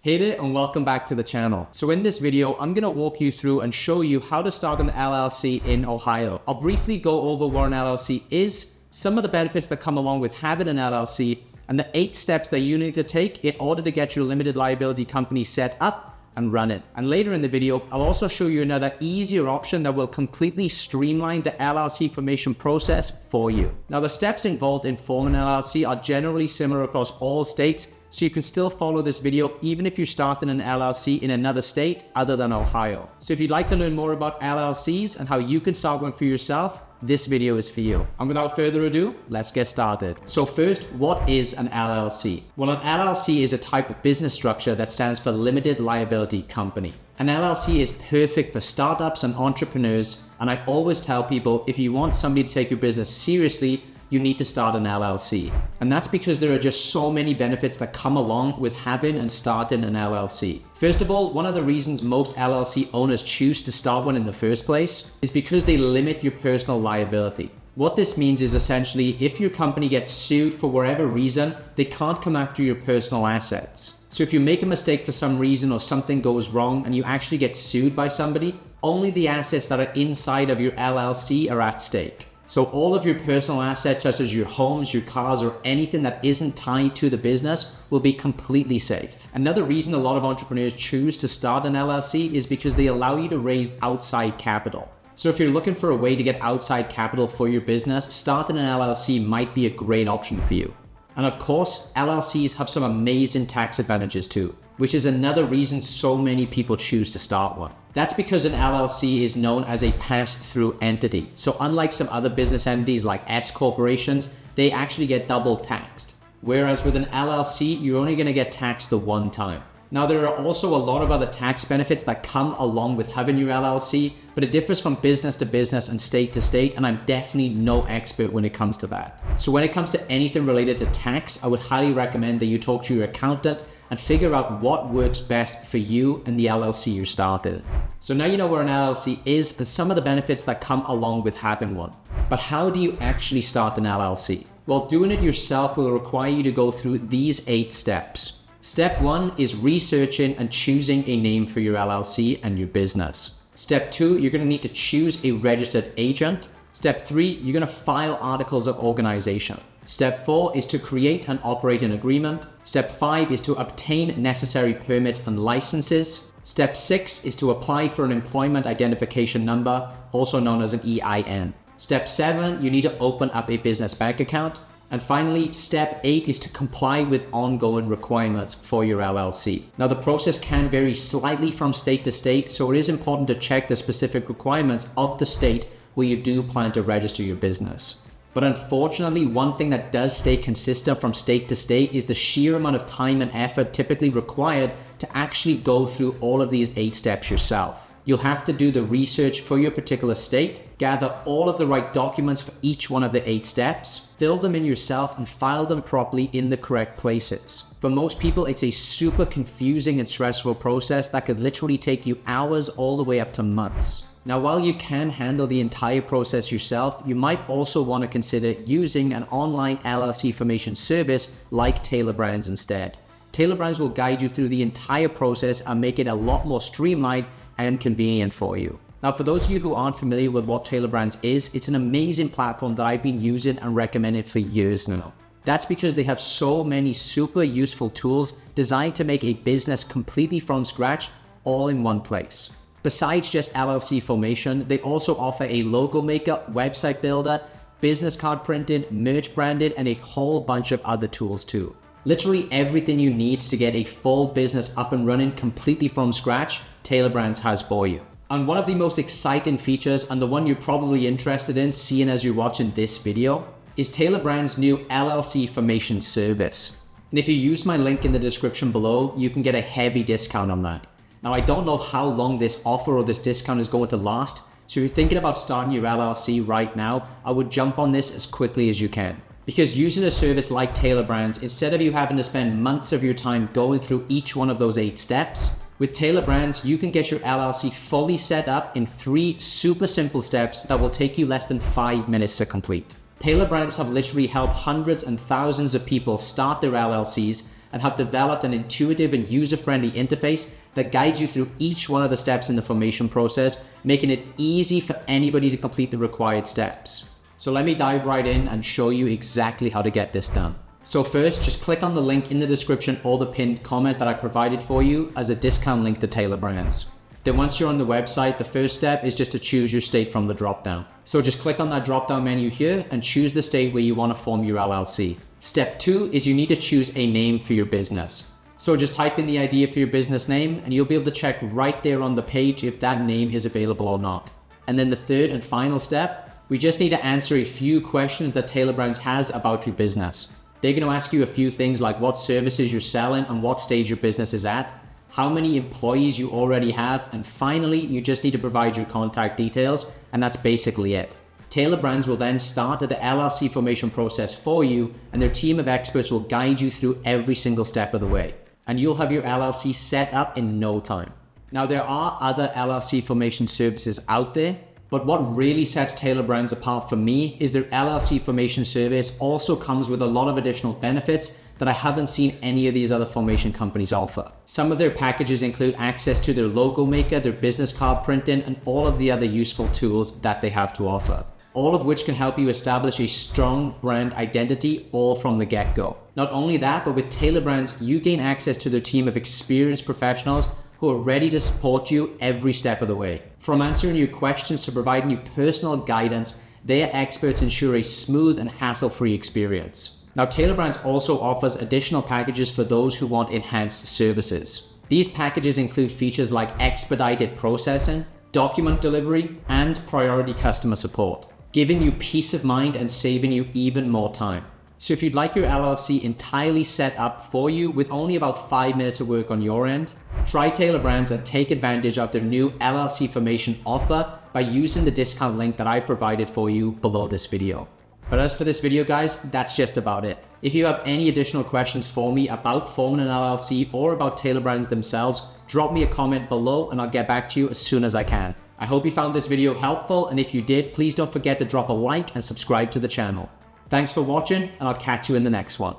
Hey there and welcome back to the channel. So in this video, I'm going to walk you through and show you how to start an LLC in Ohio. I'll briefly go over what an LLC is, some of the benefits that come along with having an LLC, and the 8 steps that you need to take in order to get your limited liability company set up and run it. And later in the video, I'll also show you another easier option that will completely streamline the LLC formation process for you. Now, the steps involved in forming an LLC are generally similar across all states, so you can still follow this video even if you're starting an LLC in another state other than Ohio. So if you'd like to learn more about LLCs and how you can start one for yourself, this video is for you. And without further ado, let's get started. So first, what is an LLC? Well, an LLC is a type of business structure that stands for limited liability company. An LLC is perfect for startups and entrepreneurs, and I always tell people if you want somebody to take your business seriously, you need to start an LLC. And that's because there are just so many benefits that come along with having and starting an LLC. First of all, one of the reasons most LLC owners choose to start one in the first place is because they limit your personal liability. What this means is essentially if your company gets sued for whatever reason, they can't come after your personal assets. So if you make a mistake for some reason or something goes wrong and you actually get sued by somebody, only the assets that are inside of your LLC are at stake. So all of your personal assets, such as your homes, your cars, or anything that isn't tied to the business will be completely safe. Another reason a lot of entrepreneurs choose to start an LLC is because they allow you to raise outside capital. So if you're looking for a way to get outside capital for your business, starting an LLC might be a great option for you. And of course, LLCs have some amazing tax advantages too, which is another reason so many people choose to start one. That's because an LLC is known as a pass-through entity. So unlike some other business entities like S corporations, they actually get double taxed. Whereas with an LLC, you're only going to get taxed the one time. Now, there are also a lot of other tax benefits that come along with having your LLC, but it differs from business to business and state to state, and I'm definitely no expert when it comes to that. So when it comes to anything related to tax, I would highly recommend that you talk to your accountant and figure out what works best for you and the LLC you started. So now you know what an LLC is and some of the benefits that come along with having one. But how do you actually start an LLC? Well, doing it yourself will require you to go through these 8 steps. Step 1 is researching and choosing a name for your LLC and your business. Step 2, you're going to need to choose a registered agent. Step 3, you're going to file articles of organization. Step 4 is to create and operate an agreement. Step 5 is to obtain necessary permits and licenses. Step 6 is to apply for an employment identification number, also known as an EIN. Step 7, you need to open up a business bank account. And finally, step 8 is to comply with ongoing requirements for your LLC. Now, the process can vary slightly from state to state, so it is important to check the specific requirements of the state where you do plan to register your business. But unfortunately, one thing that does stay consistent from state to state is the sheer amount of time and effort typically required to actually go through all of these 8 steps yourself. You'll have to do the research for your particular state, gather all of the right documents for each one of the 8 steps, fill them in yourself, and file them properly in the correct places. For most people, it's a super confusing and stressful process that could literally take you hours all the way up to months. Now, while you can handle the entire process yourself, you might also want to consider using an online LLC formation service like Tailor Brands instead. Tailor Brands will guide you through the entire process and make it a lot more streamlined and convenient for you. Now, for those of you who aren't familiar with what Tailor Brands is, it's an amazing platform that I've been using and recommending for years now. That's because they have so many super useful tools designed to make a business completely from scratch, all in one place. Besides just LLC formation, they also offer a logo maker, website builder, business card printing, merch branding, and a whole bunch of other tools too. Literally everything you need to get a full business up and running completely from scratch, Tailor Brands has for you. And one of the most exciting features, and the one you're probably interested in seeing as you're watching this video, is Tailor Brands' new LLC formation service. And if you use my link in the description below, you can get a heavy discount on that. Now, I don't know how long this offer or this discount is going to last, so if you're thinking about starting your LLC right now, I would jump on this as quickly as you can. Because using a service like Tailor Brands, instead of you having to spend months of your time going through each one of those 8 steps, with Tailor Brands, you can get your LLC fully set up in 3 super simple steps that will take you less than 5 minutes to complete. Tailor Brands have literally helped hundreds and thousands of people start their LLCs, and have developed an intuitive and user-friendly interface that guides you through each one of the steps in the formation process, making it easy for anybody to complete the required steps. So let me dive right in and show you exactly how to get this done. So first, just click on the link in the description or the pinned comment that I provided for you as a discount link to Tailor Brands. Then once you're on the website, the first step is just to choose your state from the drop-down. So just click on that drop-down menu here and choose the state where you want to form your LLC. Step 2 is you need to choose a name for your business. So just type in the idea for your business name and you'll be able to check right there on the page if that name is available or not. And then the third and final step, we just need to answer a few questions that Tailor Brands has about your business. They're going to ask you a few things like what services you're selling and what stage your business is at, how many employees you already have, and finally, you just need to provide your contact details, and that's basically it. Tailor Brands will then start the LLC formation process for you, and their team of experts will guide you through every single step of the way, and you'll have your LLC set up in no time. Now, there are other LLC formation services out there, but what really sets Tailor Brands apart for me is their LLC formation service also comes with a lot of additional benefits that I haven't seen any of these other formation companies offer. Some of their packages include access to their logo maker, their business card printing, and all of the other useful tools that they have to offer. All of which can help you establish a strong brand identity all from the get-go. Not only that, but with Tailor Brands, you gain access to their team of experienced professionals who are ready to support you every step of the way. From answering your questions to providing you personal guidance, their experts ensure a smooth and hassle-free experience. Now, Tailor Brands also offers additional packages for those who want enhanced services. These packages include features like expedited processing, document delivery, and priority customer support, giving you peace of mind and saving you even more time. So if you'd like your LLC entirely set up for you with only about 5 minutes of work on your end, try Tailor Brands and take advantage of their new LLC formation offer by using the discount link that I provided for you below this video. But as for this video, guys, that's just about it. If you have any additional questions for me about forming an LLC or about Tailor Brands themselves, drop me a comment below and I'll get back to you as soon as I can. I hope you found this video helpful, and if you did, please don't forget to drop a like and subscribe to the channel. Thanks for watching, and I'll catch you in the next one.